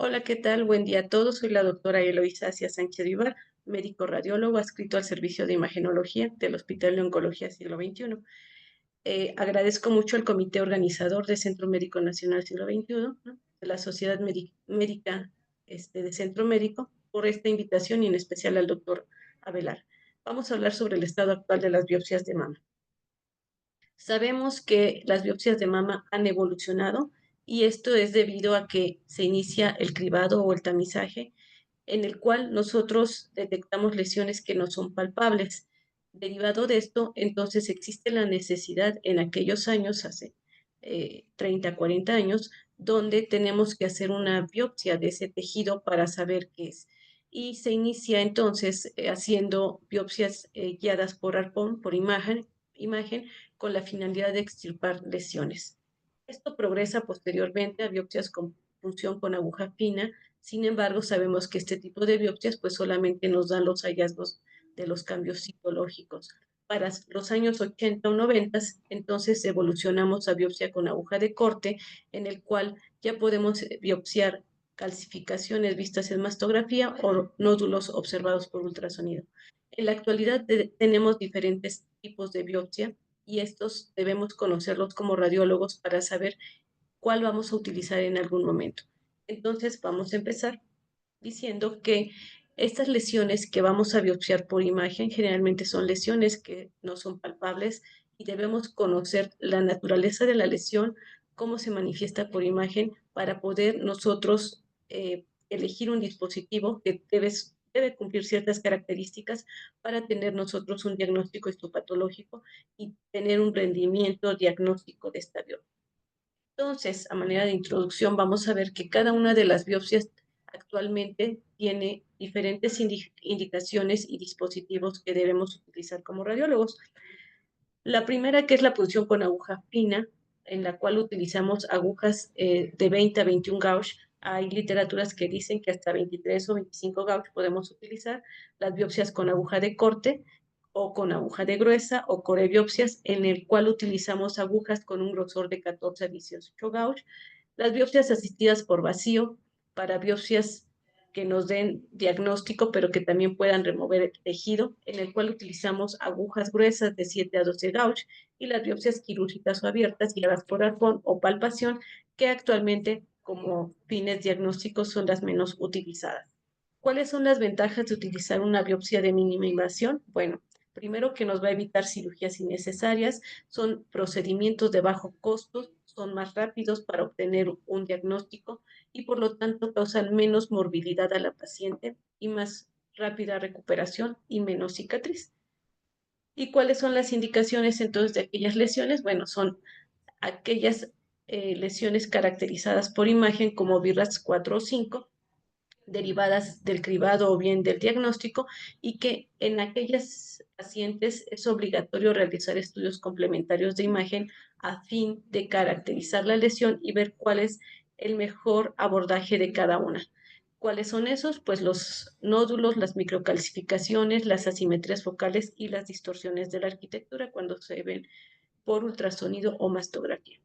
Hola, ¿qué tal? Buen día a todos. Soy la doctora Eloísa Asia Sánchez Vivar, médico radiólogo adscrito al servicio de imagenología del Hospital de Oncología Siglo XXI. Agradezco mucho al comité organizador del Centro Médico Nacional Siglo XXI, ¿no? De la Sociedad Médica de Centro Médico, por esta invitación y en especial al doctor Avelar. Vamos a hablar sobre el estado actual de las biopsias de mama. Sabemos que las biopsias de mama han evolucionado y esto es debido a que se inicia el cribado o el tamizaje en el cual nosotros detectamos lesiones que no son palpables. Derivado de esto, entonces existe la necesidad en aquellos años, hace 30, 40 años, donde tenemos que hacer una biopsia de ese tejido para saber qué es. Y se inicia entonces haciendo biopsias guiadas por arpón, por imagen, con la finalidad de extirpar lesiones. Esto progresa posteriormente a biopsias con punción con aguja fina. Sin embargo, sabemos que este tipo de biopsias pues solamente nos dan los hallazgos de los cambios citológicos. Para los años 80 o 90, entonces evolucionamos a biopsia con aguja de corte, en el cual ya podemos biopsiar calcificaciones vistas en mastografía o nódulos observados por ultrasonido. En la actualidad tenemos diferentes tipos de biopsia y estos debemos conocerlos como radiólogos para saber cuál vamos a utilizar en algún momento. Entonces, vamos a empezar diciendo que estas lesiones que vamos a biopsiar por imagen generalmente son lesiones que no son palpables y debemos conocer la naturaleza de la lesión, cómo se manifiesta por imagen para poder nosotros elegir un dispositivo que debe cumplir ciertas características para tener nosotros un diagnóstico histopatológico y tener un rendimiento diagnóstico de esta biopsia. Entonces, a manera de introducción, vamos a ver que cada una de las biopsias actualmente tiene diferentes indicaciones y dispositivos que debemos utilizar como radiólogos. La primera, que es la punción con aguja fina, en la cual utilizamos agujas de 20 a 21 gauge. Hay literaturas que dicen que hasta 23 o 25 gauge podemos utilizar. Las biopsias con aguja de corte o con aguja de gruesa o corebiopsias, en el cual utilizamos agujas con un grosor de 14 a 18 gauge. Las biopsias asistidas por vacío para biopsias que nos den diagnóstico, pero que también puedan remover el tejido, en el cual utilizamos agujas gruesas de 7 a 12 gauge y las biopsias quirúrgicas o abiertas guiadas por arpón o palpación, que actualmente como fines diagnósticos son las menos utilizadas. ¿Cuáles son las ventajas de utilizar una biopsia de mínima invasión? Bueno, primero que nos va a evitar cirugías innecesarias, son procedimientos de bajo costo, son más rápidos para obtener un diagnóstico y por lo tanto causan menos morbilidad a la paciente y más rápida recuperación y menos cicatriz. ¿Y cuáles son las indicaciones entonces de aquellas lesiones? Bueno, son aquellas lesiones caracterizadas por imagen como BIRATS 4 o 5, derivadas del cribado o bien del diagnóstico, y que en aquellas pacientes es obligatorio realizar estudios complementarios de imagen a fin de caracterizar la lesión y ver cuál es el mejor abordaje de cada una. ¿Cuáles son esos? Pues los nódulos, las microcalcificaciones, las asimetrías focales y las distorsiones de la arquitectura cuando se ven por ultrasonido o mastografía.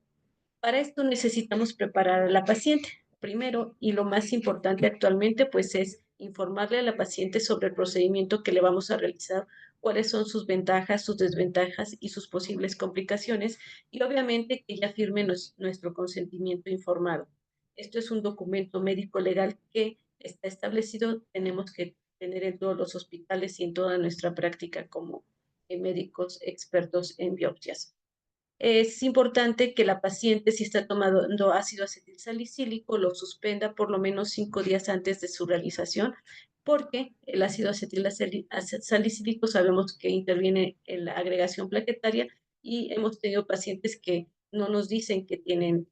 Para esto necesitamos preparar a la paciente. Primero, y lo más importante actualmente, pues es informarle a la paciente sobre el procedimiento que le vamos a realizar, cuáles son sus ventajas, sus desventajas y sus posibles complicaciones, y obviamente que ella firme nuestro consentimiento informado. Esto es un documento médico legal que está establecido, tenemos que tener en todos los hospitales y en toda nuestra práctica como médicos expertos en biopsias. Es importante que la paciente, si está tomando ácido acetilsalicílico, lo suspenda por lo menos 5 días antes de su realización, porque el ácido acetilsalicílico sabemos que interviene en la agregación plaquetaria y hemos tenido pacientes que no nos dicen que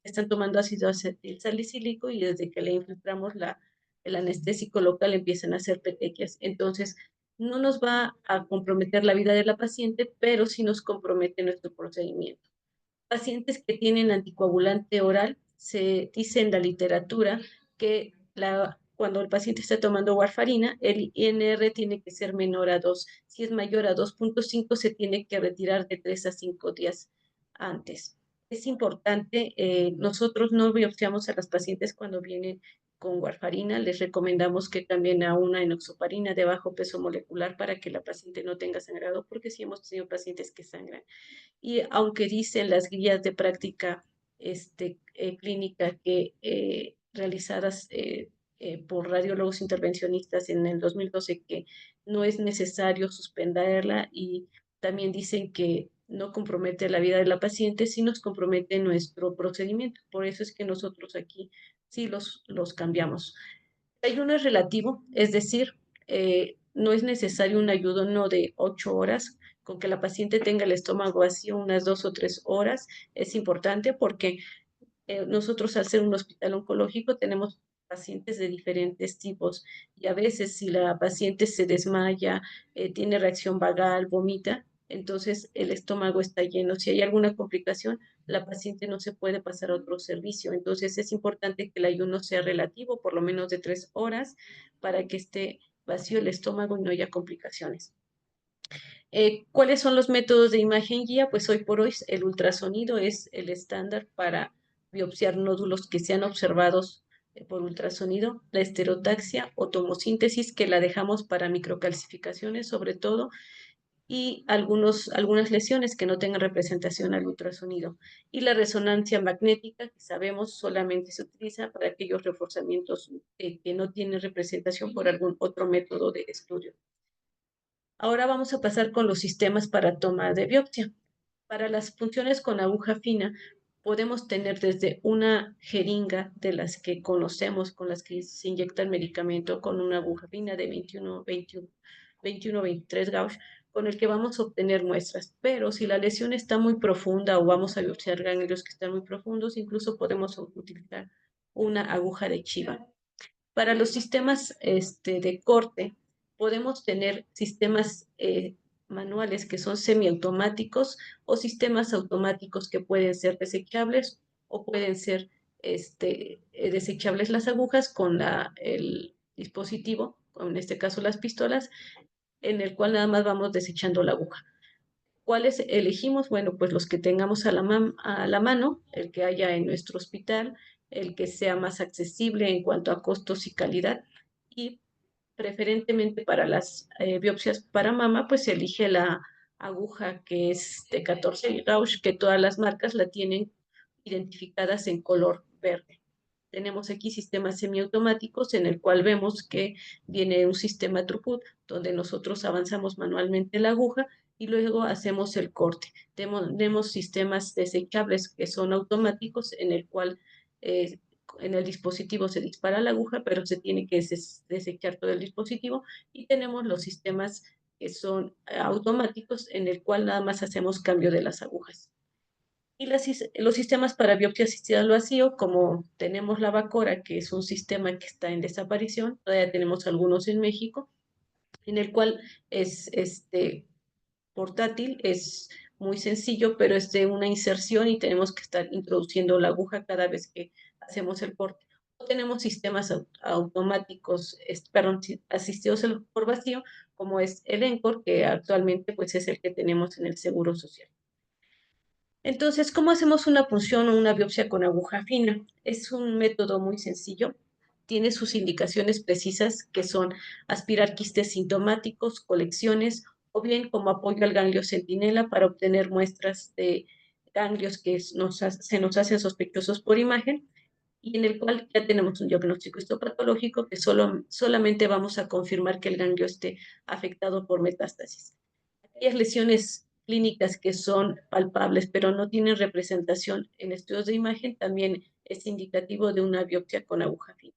están tomando ácido acetilsalicílico y desde que le infiltramos el anestésico local empiezan a hacer petequias. Entonces, no nos va a comprometer la vida de la paciente, pero sí nos compromete nuestro procedimiento. Pacientes que tienen anticoagulante oral, se dice en la literatura que cuando el paciente está tomando warfarina, el INR tiene que ser menor a 2. Si es mayor a 2.5, se tiene que retirar de 3 a 5 días antes. Es importante, nosotros no biopsiamos a las pacientes cuando vienen con warfarina. Les recomendamos que cambien a una enoxaparina de bajo peso molecular para que la paciente no tenga sangrado, porque sí hemos tenido pacientes que sangran. Y aunque dicen las guías de práctica clínica que realizadas por radiólogos intervencionistas en el 2012 que no es necesario suspenderla, y también dicen que no compromete la vida de la paciente, sí nos compromete nuestro procedimiento. Por eso es que nosotros aquí sí los cambiamos. El ayuno es relativo, es decir, no es necesario un ayuno de 8 horas. Con que la paciente tenga el estómago vacío unas 2 o 3 horas es importante, porque nosotros, al ser un hospital oncológico, tenemos pacientes de diferentes tipos, y a veces si la paciente se desmaya, tiene reacción vagal, vomita, entonces el estómago está lleno. Si hay alguna complicación, la paciente no se puede pasar a otro servicio. Entonces es importante que el ayuno sea relativo, por lo menos de 3 horas, para que esté vacío el estómago y no haya complicaciones. ¿Cuáles son los métodos de imagen guía? Pues hoy por hoy el ultrasonido es el estándar para biopsiar nódulos que sean observados por ultrasonido, la estereotaxia o tomosíntesis, que la dejamos para microcalcificaciones sobre todo, y algunas lesiones que no tengan representación al ultrasonido. Y la resonancia magnética, que sabemos solamente se utiliza para aquellos reforzamientos que no tienen representación por algún otro método de estudio. Ahora vamos a pasar con los sistemas para toma de biopsia. Para las funciones con aguja fina, podemos tener desde una jeringa de las que conocemos, con las que se inyecta el medicamento, con una aguja fina de 21-23 gauge, con el que vamos a obtener muestras. Pero si la lesión está muy profunda o vamos a biopsiar ganglios que están muy profundos, incluso podemos utilizar una aguja de chiva. Para los sistemas de corte, podemos tener sistemas manuales que son semiautomáticos, o sistemas automáticos que pueden ser desechables, o pueden ser desechables las agujas con el dispositivo, en este caso las pistolas, en el cual nada más vamos desechando la aguja. ¿Cuáles elegimos? Bueno, pues los que tengamos a la mano, el que haya en nuestro hospital, el que sea más accesible en cuanto a costos y calidad, y preferentemente para las biopsias para mama, pues se elige la aguja que es de 14 gauge, que todas las marcas la tienen identificadas en color verde. Tenemos aquí sistemas semiautomáticos en el cual vemos que viene un sistema throughput, donde nosotros avanzamos manualmente la aguja y luego hacemos el corte. Tenemos sistemas desechables que son automáticos, en el cual en el dispositivo se dispara la aguja, pero se tiene que desechar todo el dispositivo. Y tenemos los sistemas que son automáticos, en el cual nada más hacemos cambio de las agujas. Y los sistemas para biopsia asistida al vacío, como tenemos la Bacora, que es un sistema que está en desaparición, todavía tenemos algunos en México, en el cual es portátil, es muy sencillo, pero es de una inserción y tenemos que estar introduciendo la aguja cada vez que hacemos el corte. O tenemos sistemas automáticos, perdón, asistidos por vacío, como es el ENCOR, que actualmente pues es el que tenemos en el Seguro Social. Entonces, ¿cómo hacemos una punción o una biopsia con aguja fina? Es un método muy sencillo. Tiene sus indicaciones precisas, que son aspirar quistes sintomáticos, colecciones, o bien como apoyo al ganglio centinela para obtener muestras de ganglios que se nos hacen sospechosos por imagen, y en el cual ya tenemos un diagnóstico histopatológico que solamente vamos a confirmar que el ganglio esté afectado por metástasis. Aquellas lesiones clínicas que son palpables pero no tienen representación en estudios de imagen, también es indicativo de una biopsia con aguja fina.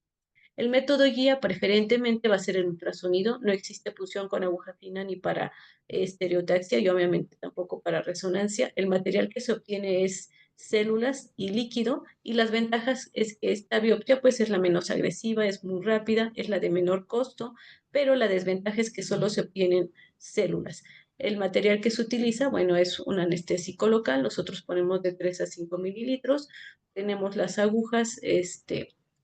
El método guía preferentemente va a ser el ultrasonido. No existe punción con aguja fina ni para estereotaxia, y obviamente tampoco para resonancia. El material que se obtiene es células y líquido, y las ventajas es que esta biopsia pues es la menos agresiva, es muy rápida, es la de menor costo, pero la desventaja es que solo se obtienen células. El material que se utiliza, bueno, es un anestésico local. Nosotros ponemos de 3 a 5 mililitros. Tenemos las agujas,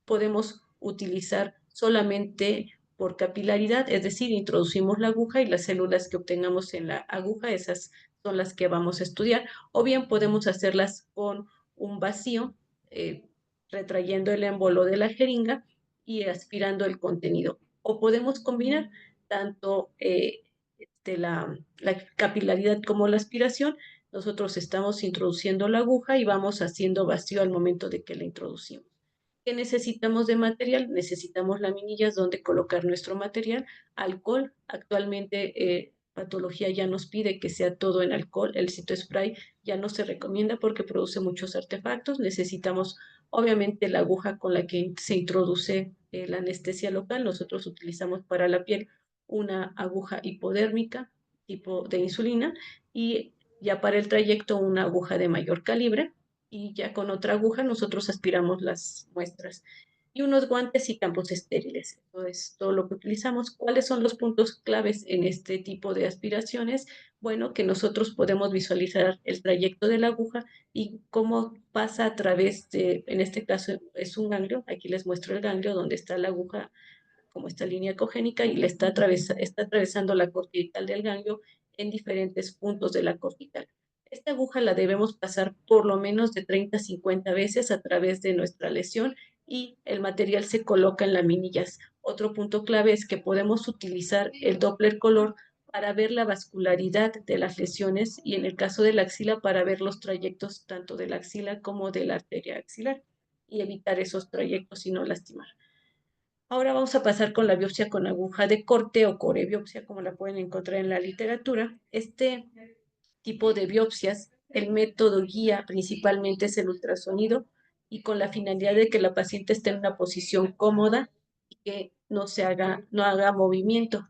podemos utilizar solamente por capilaridad, es decir, introducimos la aguja y las células que obtengamos en la aguja, esas son las que vamos a estudiar, o bien podemos hacerlas con un vacío, retrayendo el émbolo de la jeringa y aspirando el contenido. O podemos combinar tanto la capilaridad como la aspiración. Nosotros estamos introduciendo la aguja y vamos haciendo vacío al momento de que la introducimos. ¿Qué necesitamos de material? Necesitamos laminillas donde colocar nuestro material, alcohol. Actualmente patología ya nos pide que sea todo en alcohol. El citospray ya no se recomienda porque produce muchos artefactos. Necesitamos obviamente la aguja con la que se introduce la anestesia local. Nosotros utilizamos para la piel una aguja hipodérmica tipo de insulina y ya para el trayecto una aguja de mayor calibre y ya con otra aguja nosotros aspiramos las muestras. Y unos guantes y campos estériles. Eso es todo lo que utilizamos. ¿Cuáles son los puntos claves en este tipo de aspiraciones? Bueno, que nosotros podemos visualizar el trayecto de la aguja y cómo pasa a través de, en este caso es un ganglio, aquí les muestro el ganglio donde está la aguja como esta línea ecogénica y le está atravesando la cortical del ganglio en diferentes puntos de la cortical. Esta aguja la debemos pasar por lo menos de 30 a 50 veces a través de nuestra lesión y el material se coloca en laminillas. Otro punto clave es que podemos utilizar el Doppler color para ver la vascularidad de las lesiones y en el caso de la axila para ver los trayectos tanto de la axila como de la arteria axilar y evitar esos trayectos y no lastimar. Ahora vamos a pasar con la biopsia con aguja de corte o corebiopsia, como la pueden encontrar en la literatura. Este tipo de biopsias, el método guía principalmente es el ultrasonido y con la finalidad de que la paciente esté en una posición cómoda y que no haga movimiento.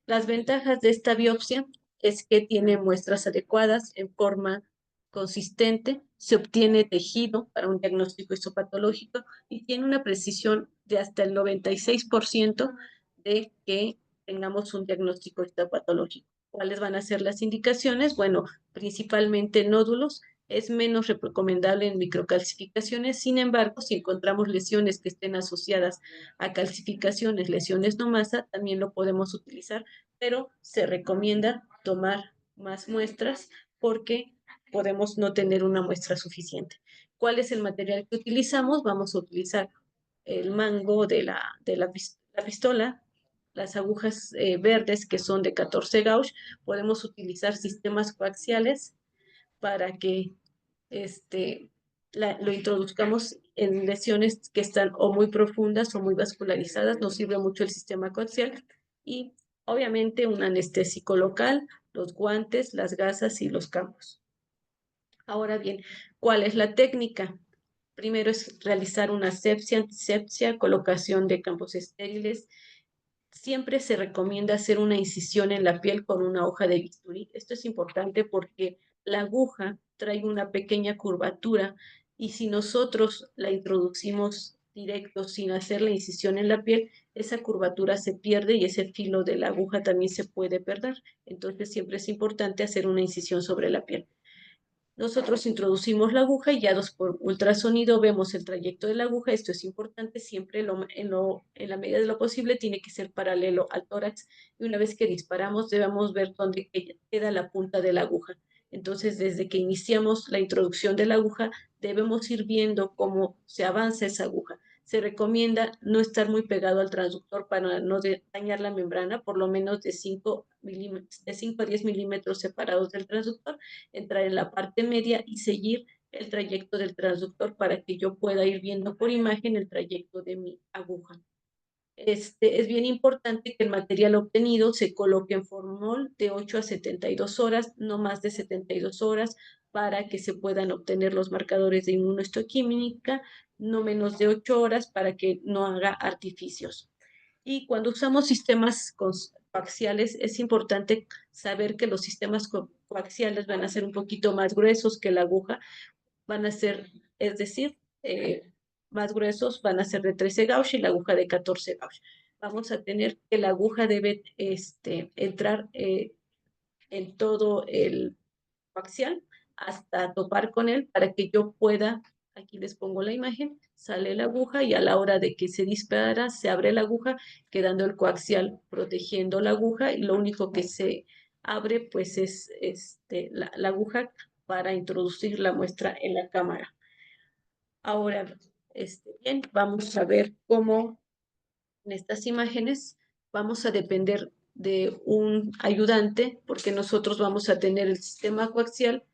Las ventajas de esta biopsia es que tiene muestras adecuadas en forma consistente, se obtiene tejido para un diagnóstico histopatológico y tiene una precisión de hasta el 96% de que tengamos un diagnóstico histopatológico. ¿Cuáles van a ser las indicaciones? Bueno, principalmente nódulos. Es menos recomendable en microcalcificaciones, sin embargo, si encontramos lesiones que estén asociadas a calcificaciones, lesiones no masa, también lo podemos utilizar, pero se recomienda tomar más muestras porque podemos no tener una muestra suficiente. ¿Cuál es el material que utilizamos? Vamos a utilizar el mango la pistola, las agujas verdes que son de 14 gauge, podemos utilizar sistemas coaxiales para que lo introduzcamos en lesiones que están o muy profundas o muy vascularizadas. Nos sirve mucho el sistema coaxial y obviamente un anestésico local, los guantes, las gasas y los campos. Ahora bien, ¿cuál es la técnica? Primero es realizar una asepsia, antisepsia, colocación de campos estériles. Siempre se recomienda hacer una incisión en la piel con una hoja de bisturí. Esto es importante porque la aguja trae una pequeña curvatura y si nosotros la introducimos directo sin hacer la incisión en la piel, esa curvatura se pierde y ese filo de la aguja también se puede perder. Entonces siempre es importante hacer una incisión sobre la piel. Nosotros introducimos la aguja y ya por ultrasonido vemos el trayecto de la aguja. Esto es importante, siempre en la medida de lo posible tiene que ser paralelo al tórax. Y una vez que disparamos debemos ver dónde queda la punta de la aguja. Entonces, desde que iniciamos la introducción de la aguja, debemos ir viendo cómo se avanza esa aguja. Se recomienda no estar muy pegado al transductor para no dañar la membrana, por lo menos de 5 a 10 milímetros separados del transductor, entrar en la parte media y seguir el trayecto del transductor para que yo pueda ir viendo por imagen el trayecto de mi aguja. Es bien importante que el material obtenido se coloque en formol de 8 a 72 horas, no más de 72 horas, para que se puedan obtener los marcadores de inmunohistoquímica, no menos de 8 horas para que no haga artificios. Y cuando usamos sistemas coaxiales, es importante saber que los sistemas coaxiales van a ser un poquito más gruesos que la aguja, van a ser, es decir, más gruesos, van a ser de 13 gauge y la aguja de 14 gauge. Vamos a tener que la aguja debe entrar en todo el coaxial hasta topar con él para que yo pueda, aquí les pongo la imagen, sale la aguja y a la hora de que se dispara, se abre la aguja, quedando el coaxial protegiendo la aguja y lo único que se abre pues es la aguja para introducir la muestra en la cámara. Ahora, Bien, vamos a ver cómo en estas imágenes vamos a depender de un ayudante, porque nosotros vamos a tener el sistema coaxial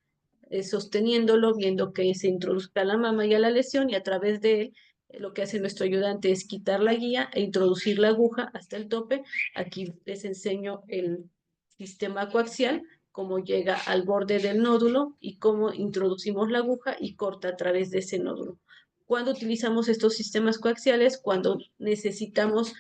sosteniéndolo, viendo que se introduzca a la mama y a la lesión, y a través de él lo que hace nuestro ayudante es quitar la guía e introducir la aguja hasta el tope. Aquí les enseño el sistema coaxial, cómo llega al borde del nódulo y cómo introducimos la aguja y corta a través de ese nódulo. Cuando utilizamos estos sistemas coaxiales, cuando necesitamos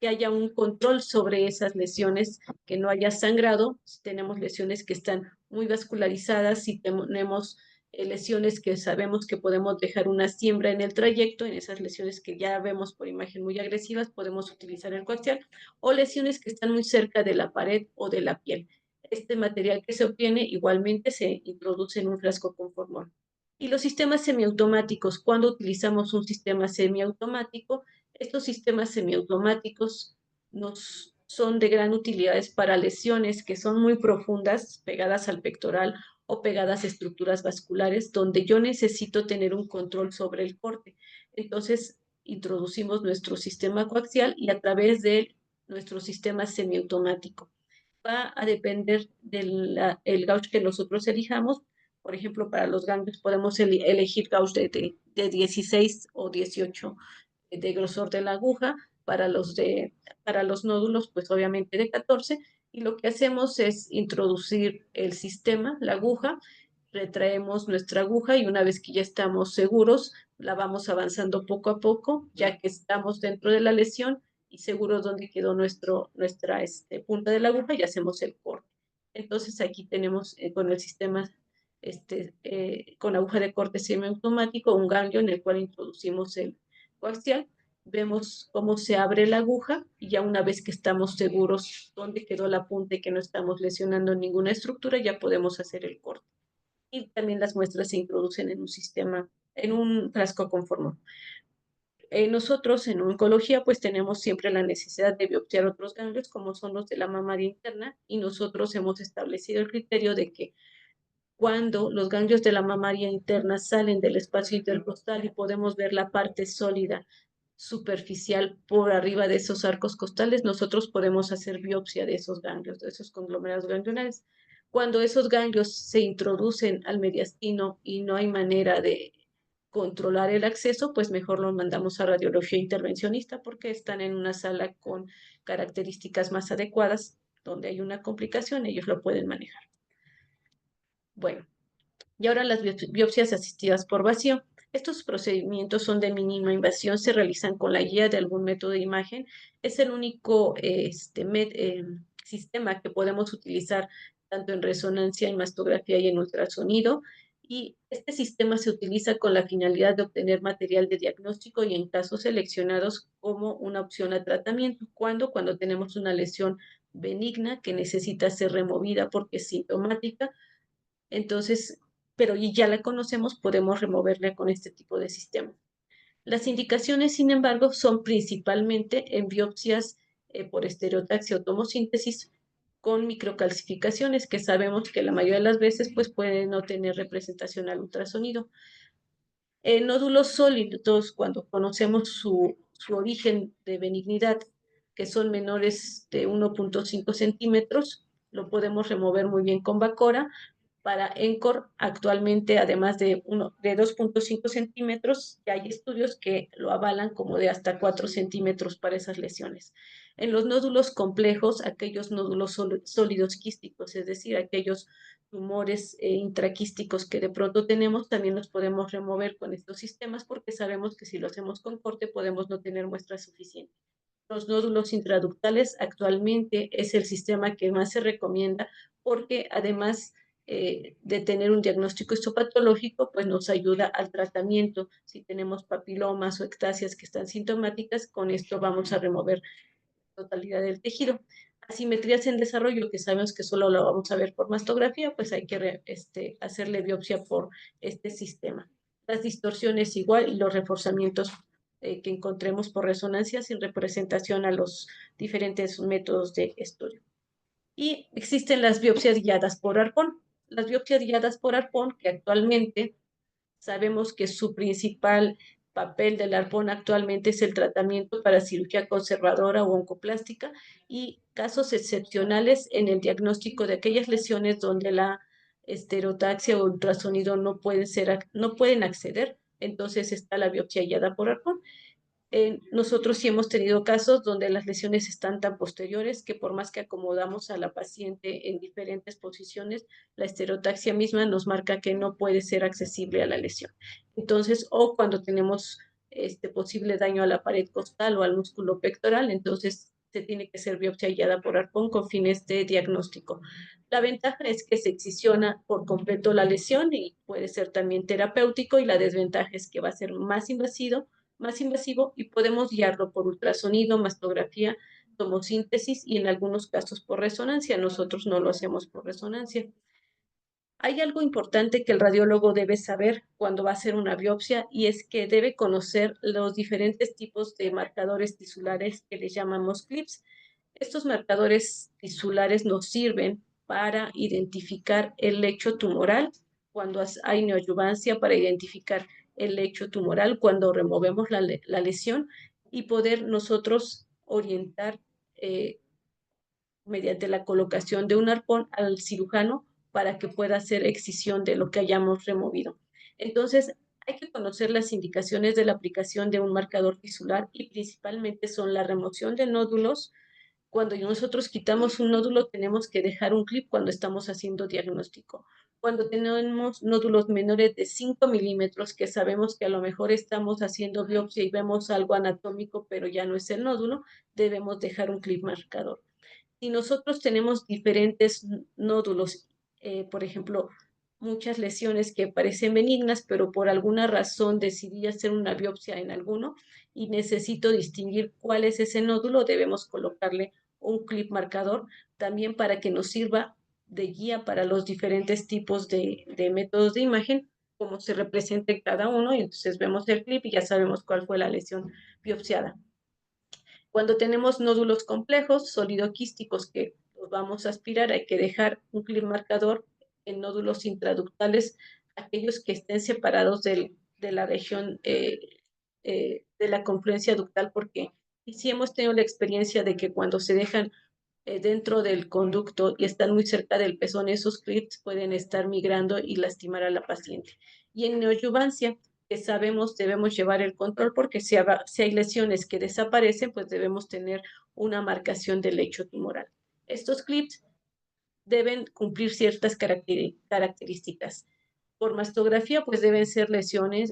que haya un control sobre esas lesiones, que no haya sangrado, si tenemos lesiones que están muy vascularizadas, si tenemos lesiones que sabemos que podemos dejar una siembra en el trayecto, en esas lesiones que ya vemos por imagen muy agresivas, podemos utilizar el coaxial, o lesiones que están muy cerca de la pared o de la piel. Este material que se obtiene igualmente se introduce en un frasco con formol. Y los sistemas semiautomáticos, cuando utilizamos un sistema semiautomático, estos sistemas semiautomáticos nos son de gran utilidad para lesiones que son muy profundas, pegadas al pectoral o pegadas a estructuras vasculares, donde yo necesito tener un control sobre el corte. Entonces, introducimos nuestro sistema coaxial y a través de él, nuestro sistema semiautomático. Va a depender del gauge que nosotros elijamos. Por ejemplo, para los ganglios podemos elegir gauge de 16 o 18 de grosor de la aguja, para los nódulos, pues obviamente de 14, y lo que hacemos es introducir el sistema, la aguja, retraemos nuestra aguja y una vez que ya estamos seguros, la vamos avanzando poco a poco, ya que estamos dentro de la lesión y seguros dónde quedó nuestra punta de la aguja y hacemos el corte. Entonces aquí tenemos con el sistema con aguja de corte semiautomático un ganglio en el cual introducimos el coaxial, vemos cómo se abre la aguja y ya una vez que estamos seguros dónde quedó la punta y que no estamos lesionando ninguna estructura, ya podemos hacer el corte. Y también las muestras se introducen en un sistema, en un frasco con formol. Nosotros en oncología pues tenemos siempre la necesidad de biopsiar otros ganglios como son los de la mamaria interna y nosotros hemos establecido el criterio de que cuando los ganglios de la mamaria interna salen del espacio intercostal y podemos ver la parte sólida superficial por arriba de esos arcos costales, nosotros podemos hacer biopsia de esos ganglios, de esos conglomerados ganglionares. Cuando esos ganglios se introducen al mediastino y no hay manera de controlar el acceso, pues mejor los mandamos a radiología intervencionista porque están en una sala con características más adecuadas, donde hay una complicación, ellos lo pueden manejar. Bueno, y ahora las biopsias asistidas por vacío. Estos procedimientos son de mínima invasión, se realizan con la guía de algún método de imagen. Es el único sistema que podemos utilizar tanto en resonancia, en mastografía y en ultrasonido. Y este sistema se utiliza con la finalidad de obtener material de diagnóstico y en casos seleccionados como una opción a tratamiento. Cuando tenemos una lesión benigna que necesita ser removida porque es sintomática, entonces, pero y ya la conocemos, podemos removerla con este tipo de sistema. Las indicaciones, sin embargo, son principalmente en biopsias por estereotaxia o tomosíntesis con microcalcificaciones que sabemos que la mayoría de las veces pues pueden no tener representación al ultrasonido. Nódulos sólidos, cuando conocemos su origen de benignidad, que son menores de 1.5 centímetros, lo podemos remover muy bien con Bacora. Para ENCOR, actualmente, además de 2.5 centímetros, ya hay estudios que lo avalan como de hasta 4 centímetros para esas lesiones. En los nódulos complejos, aquellos nódulos sólidos quísticos, es decir, aquellos tumores intraquísticos que de pronto tenemos, también los podemos remover con estos sistemas porque sabemos que si lo hacemos con corte podemos no tener muestras suficientes. Los nódulos intraductales actualmente es el sistema que más se recomienda porque además de tener un diagnóstico histopatológico, pues nos ayuda al tratamiento. Si tenemos papilomas o ectasias que están sintomáticas, con esto vamos a remover la totalidad del tejido. Asimetrías en desarrollo, que sabemos que solo lo vamos a ver por mastografía, pues hay que hacerle biopsia por este sistema. Las distorsiones igual y los reforzamientos que encontremos por resonancia sin representación a los diferentes métodos de estudio. Y existen las biopsias guiadas por arpón. Las biopsias guiadas por arpón, que actualmente sabemos que su principal papel del arpón actualmente es el tratamiento para cirugía conservadora o oncoplástica y casos excepcionales en el diagnóstico de aquellas lesiones donde la esterotaxia o ultrasonido no pueden acceder, entonces está la biopsia guiada por arpón. Nosotros sí hemos tenido casos donde las lesiones están tan posteriores que por más que acomodamos a la paciente en diferentes posiciones, la esterotaxia misma nos marca que no puede ser accesible a la lesión. Entonces, o cuando tenemos este posible daño a la pared costal o al músculo pectoral, entonces se tiene que ser biopsia guiada por arpón con fines de diagnóstico. La ventaja es que se excisiona por completo la lesión y puede ser también terapéutico, y la desventaja es que va a ser más invasivo y podemos guiarlo por ultrasonido, mastografía, tomosíntesis y en algunos casos por resonancia. Nosotros no lo hacemos por resonancia. Hay algo importante que el radiólogo debe saber cuando va a hacer una biopsia, y es que debe conocer los diferentes tipos de marcadores tisulares que le llamamos clips. Estos marcadores tisulares nos sirven para identificar el lecho tumoral cuando hay neoadyuvancia, para identificar el lecho tumoral cuando removemos la lesión y poder nosotros orientar eh, mediante la colocación de un arpón al cirujano para que pueda hacer excisión de lo que hayamos removido. Entonces, hay que conocer las indicaciones de la aplicación de un marcador tisular, y principalmente son la remoción de nódulos. Cuando nosotros quitamos un nódulo, tenemos que dejar un clip cuando estamos haciendo diagnóstico. Cuando tenemos nódulos menores de 5 milímetros, que sabemos que a lo mejor estamos haciendo biopsia y vemos algo anatómico, pero ya no es el nódulo, debemos dejar un clip marcador. Si nosotros tenemos diferentes nódulos, por ejemplo, muchas lesiones que parecen benignas, pero por alguna razón decidí hacer una biopsia en alguno y necesito distinguir cuál es ese nódulo, debemos colocarle un clip marcador también para que nos sirva de guía para los diferentes tipos de métodos de imagen, como se representa en cada uno, y entonces vemos el clip y ya sabemos cuál fue la lesión biopsiada. Cuando tenemos nódulos complejos, sólido-quísticos, que los vamos a aspirar, hay que dejar un clip marcador en nódulos intraductales, aquellos que estén separados de la región de la confluencia ductal, porque sí hemos tenido la experiencia de que cuando se dejan dentro del conducto y están muy cerca del pezón, esos clips pueden estar migrando y lastimar a la paciente. Y en neoadyuvancia, que sabemos, debemos llevar el control, porque si hay lesiones que desaparecen, pues debemos tener una marcación del lecho tumoral. Estos clips deben cumplir ciertas características. Por mastografía, pues deben ser lesiones,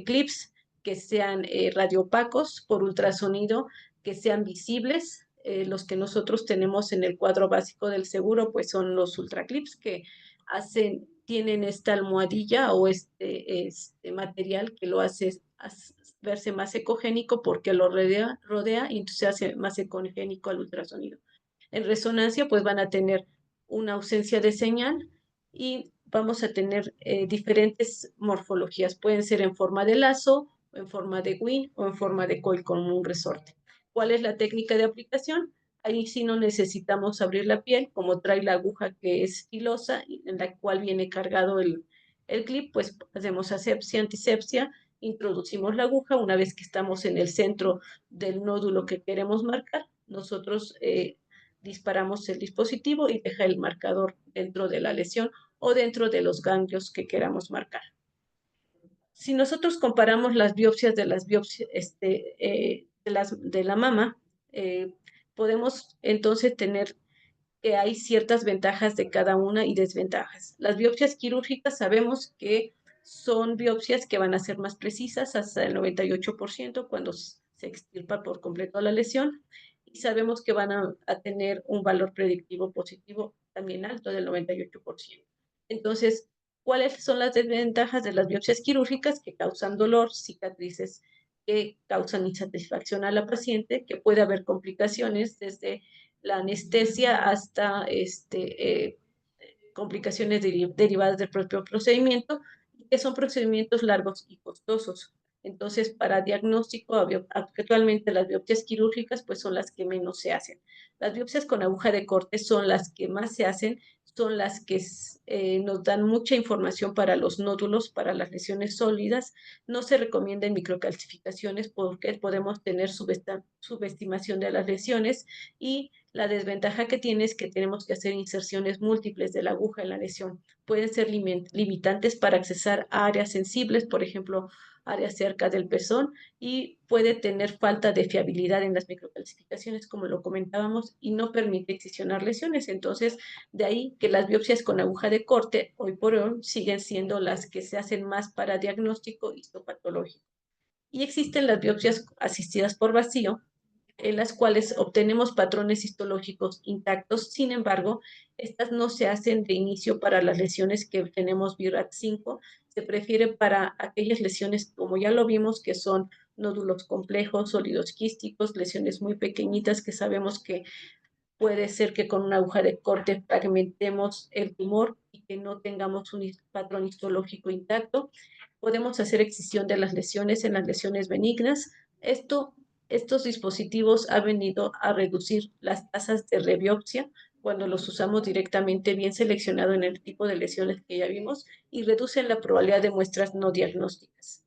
clips que sean radiopacos. Por ultrasonido, que sean visibles. Los que nosotros tenemos en el cuadro básico del seguro, pues son los ultraclips, que tienen esta almohadilla o este material que lo hace verse más ecogénico, porque lo rodea y entonces se hace más ecogénico al ultrasonido. En resonancia, pues van a tener una ausencia de señal y vamos a tener diferentes morfologías. Pueden ser en forma de lazo, en forma de wing o en forma de coil con un resorte. ¿Cuál es la técnica de aplicación? Ahí sí no necesitamos abrir la piel, como trae la aguja que es filosa, en la cual viene cargado el clip, pues hacemos asepsia, antisepsia, introducimos la aguja. Una vez que estamos en el centro del nódulo que queremos marcar, nosotros disparamos el dispositivo y deja el marcador dentro de la lesión o dentro de los ganglios que queramos marcar. Si nosotros comparamos las biopsias de las biopsias de la mama, podemos entonces tener que hay ciertas ventajas de cada una y desventajas. Las biopsias quirúrgicas sabemos que son biopsias que van a ser más precisas, hasta el 98% cuando se extirpa por completo la lesión, y sabemos que van a tener un valor predictivo positivo también alto del 98%. Entonces, ¿cuáles son las desventajas de las biopsias quirúrgicas? Que causan dolor, cicatrices que causan insatisfacción a la paciente, que puede haber complicaciones desde la anestesia hasta complicaciones derivadas del propio procedimiento, que son procedimientos largos y costosos. Entonces, para diagnóstico, actualmente las biopsias quirúrgicas pues son las que menos se hacen. Las biopsias con aguja de corte son las que más se hacen, son las que nos dan mucha información para los nódulos, para las lesiones sólidas. No se recomiendan microcalcificaciones porque podemos tener subestimación de las lesiones, y la desventaja que tiene es que tenemos que hacer inserciones múltiples de la aguja en la lesión. Pueden ser limitantes para accesar a áreas sensibles, por ejemplo, áreas cerca del pezón, y puede tener falta de fiabilidad en las microcalcificaciones, como lo comentábamos, y no permite excisionar lesiones. Entonces, de ahí que las biopsias con aguja de corte, hoy por hoy, siguen siendo las que se hacen más para diagnóstico histopatológico. Y existen las biopsias asistidas por vacío, en las cuales obtenemos patrones histológicos intactos. Sin embargo, estas no se hacen de inicio para las lesiones que tenemos BIRAT5, se prefiere para aquellas lesiones, como ya lo vimos, que son nódulos complejos, sólidos quísticos, lesiones muy pequeñitas que sabemos que puede ser que con una aguja de corte fragmentemos el tumor y que no tengamos un patrón histológico intacto. Podemos hacer excisión de las lesiones en las lesiones benignas. Estos dispositivos han venido a reducir las tasas de rebiopsia cuando los usamos directamente bien seleccionado en el tipo de lesiones que ya vimos, y reducen la probabilidad de muestras no diagnósticas.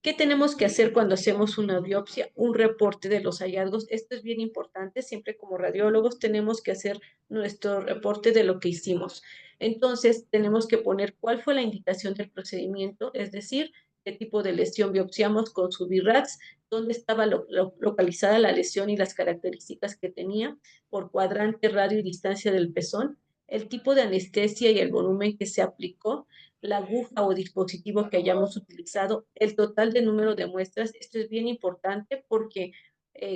¿Qué tenemos que hacer cuando hacemos una biopsia? Un reporte de los hallazgos. Esto es bien importante. Siempre como radiólogos tenemos que hacer nuestro reporte de lo que hicimos. Entonces, tenemos que poner cuál fue la indicación del procedimiento, es decir, qué tipo de lesión biopsiamos con su BIRATS, dónde estaba localizada la lesión y las características que tenía por cuadrante, radio y distancia del pezón, el tipo de anestesia y el volumen que se aplicó, la aguja o dispositivo que hayamos utilizado, el total de número de muestras. Esto es bien importante porque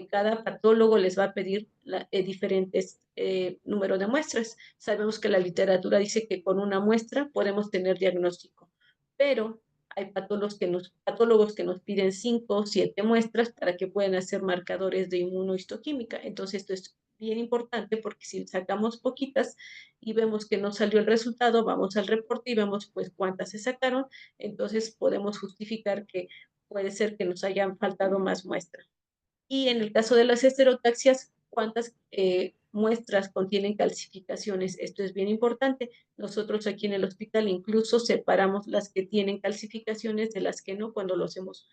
cada patólogo les va a pedir diferentes números de muestras. Sabemos que la literatura dice que con una muestra podemos tener diagnóstico, pero hay patólogos que nos piden 5 o 7 muestras para que puedan hacer marcadores de inmunohistoquímica. Entonces, esto es bien importante porque si sacamos poquitas y vemos que no salió el resultado, vamos al reporte y vemos pues cuántas se sacaron. Entonces, podemos justificar que puede ser que nos hayan faltado más muestras. Y en el caso de las esterotaxias, ¿cuántas muestras contienen calcificaciones? Esto es bien importante. Nosotros aquí en el hospital incluso separamos las que tienen calcificaciones de las que no cuando lo hacemos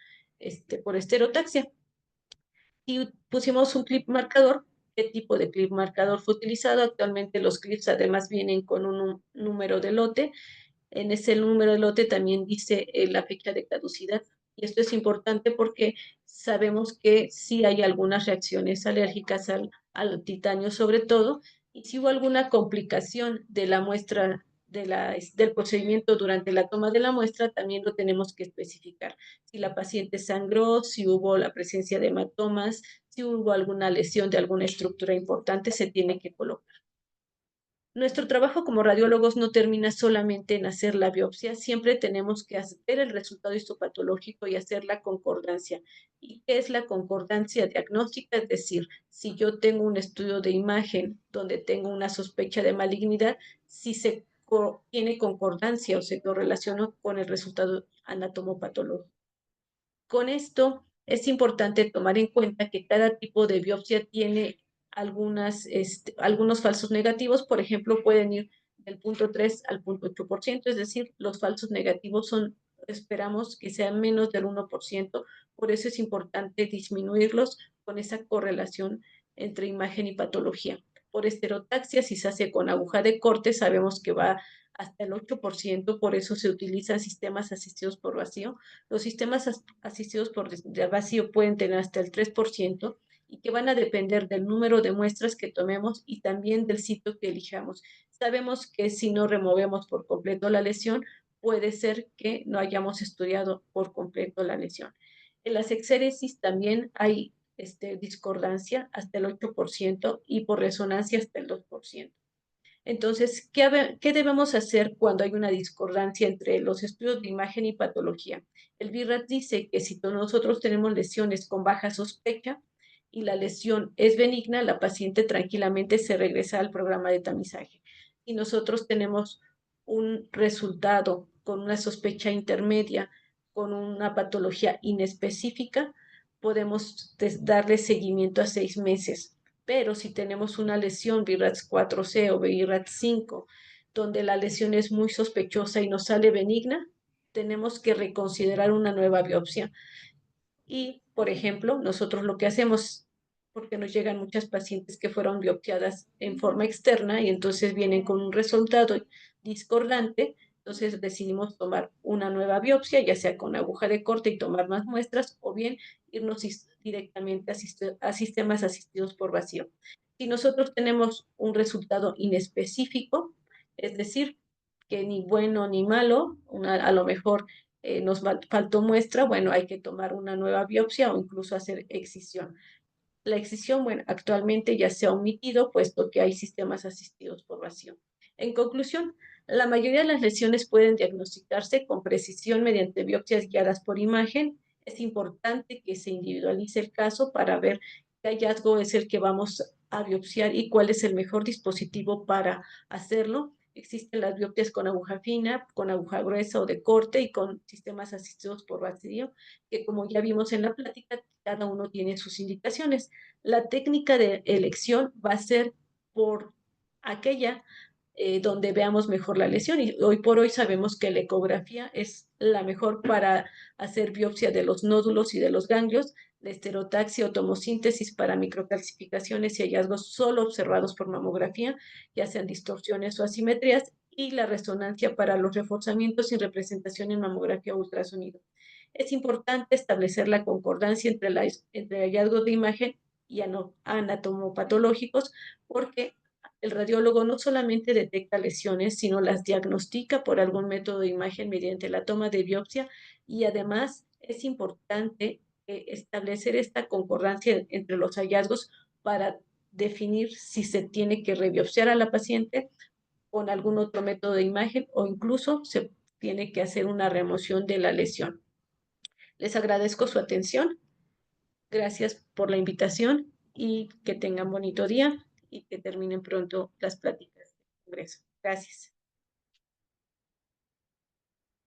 por esterotaxia. Y pusimos un clip marcador. ¿Qué tipo de clip marcador fue utilizado? Actualmente los clips además vienen con un número de lote. En ese número de lote también dice la fecha de caducidad. Y esto es importante porque sabemos que sí hay algunas reacciones alérgicas al titanio sobre todo, y si hubo alguna complicación de la muestra del procedimiento durante la toma de la muestra, también lo tenemos que especificar. Si la paciente sangró, si hubo la presencia de hematomas, si hubo alguna lesión de alguna estructura importante, se tiene que colocar. Nuestro trabajo como radiólogos no termina solamente en hacer la biopsia, siempre tenemos que ver el resultado histopatológico y hacer la concordancia. ¿Y qué es la concordancia diagnóstica? Es decir, si yo tengo un estudio de imagen donde tengo una sospecha de malignidad, si tiene concordancia o se correlaciona con el resultado anatomopatológico. Con esto es importante tomar en cuenta que cada tipo de biopsia tiene algunos falsos negativos. Por ejemplo, pueden ir del 0.3 al 0.8%, es decir, los falsos negativos esperamos que sean menos del 1%. Por eso es importante disminuirlos con esa correlación entre imagen y patología. Por esterotaxia, si se hace con aguja de corte, sabemos que va hasta el 8%, por eso se utilizan sistemas asistidos por vacío. Los sistemas asistidos por vacío pueden tener hasta el 3%, y que van a depender del número de muestras que tomemos y también del sitio que elijamos. Sabemos que si no removemos por completo la lesión, puede ser que no hayamos estudiado por completo la lesión. En las exéresis también hay discordancia hasta el 8% y por resonancia hasta el 2%. Entonces, ¿qué debemos hacer cuando hay una discordancia entre los estudios de imagen y patología? El BIRAT dice que si nosotros tenemos lesiones con baja sospecha y la lesión es benigna, la paciente tranquilamente se regresa al programa de tamizaje. Si nosotros tenemos un resultado con una sospecha intermedia, con una patología inespecífica, podemos darle seguimiento a 6 meses. Pero si tenemos una lesión BIRATS 4C o BIRATS 5, donde la lesión es muy sospechosa y nos sale benigna, tenemos que reconsiderar una nueva biopsia. Y, por ejemplo, nosotros lo que hacemos, porque nos llegan muchas pacientes que fueron biopsiadas en forma externa y entonces vienen con un resultado discordante, entonces decidimos tomar una nueva biopsia, ya sea con aguja de corte y tomar más muestras, o bien irnos directamente a sistemas asistidos por vacío. Si nosotros tenemos un resultado inespecífico, es decir, que ni bueno ni malo, a lo mejor nos faltó muestra, bueno, hay que tomar una nueva biopsia o incluso hacer excisión. La excisión, bueno, actualmente ya se ha omitido, puesto que hay sistemas asistidos por vacío. En conclusión, la mayoría de las lesiones pueden diagnosticarse con precisión mediante biopsias guiadas por imagen. Es importante que se individualice el caso para ver qué hallazgo es el que vamos a biopsiar y cuál es el mejor dispositivo para hacerlo. Existen las biopsias con aguja fina, con aguja gruesa o de corte y con sistemas asistidos por vacío, que como ya vimos en la plática, cada uno tiene sus indicaciones. La técnica de elección va a ser por aquella donde veamos mejor la lesión. Y hoy por hoy sabemos que la ecografía es la mejor para hacer biopsia de los nódulos y de los ganglios, la esterotaxia o tomosíntesis para microcalcificaciones y hallazgos solo observados por mamografía, ya sean distorsiones o asimetrías, y la resonancia para los reforzamientos sin representación en mamografía o ultrasonido. Es importante establecer la concordancia entre hallazgos de imagen y anatomopatológicos, porque el radiólogo no solamente detecta lesiones, sino las diagnostica por algún método de imagen mediante la toma de biopsia, y además es importante establecer esta concordancia entre los hallazgos para definir si se tiene que rebiopsiar a la paciente con algún otro método de imagen o incluso se tiene que hacer una remoción de la lesión. Les agradezco su atención. Gracias por la invitación y que tengan bonito día y que terminen pronto las pláticas del Congreso. Gracias.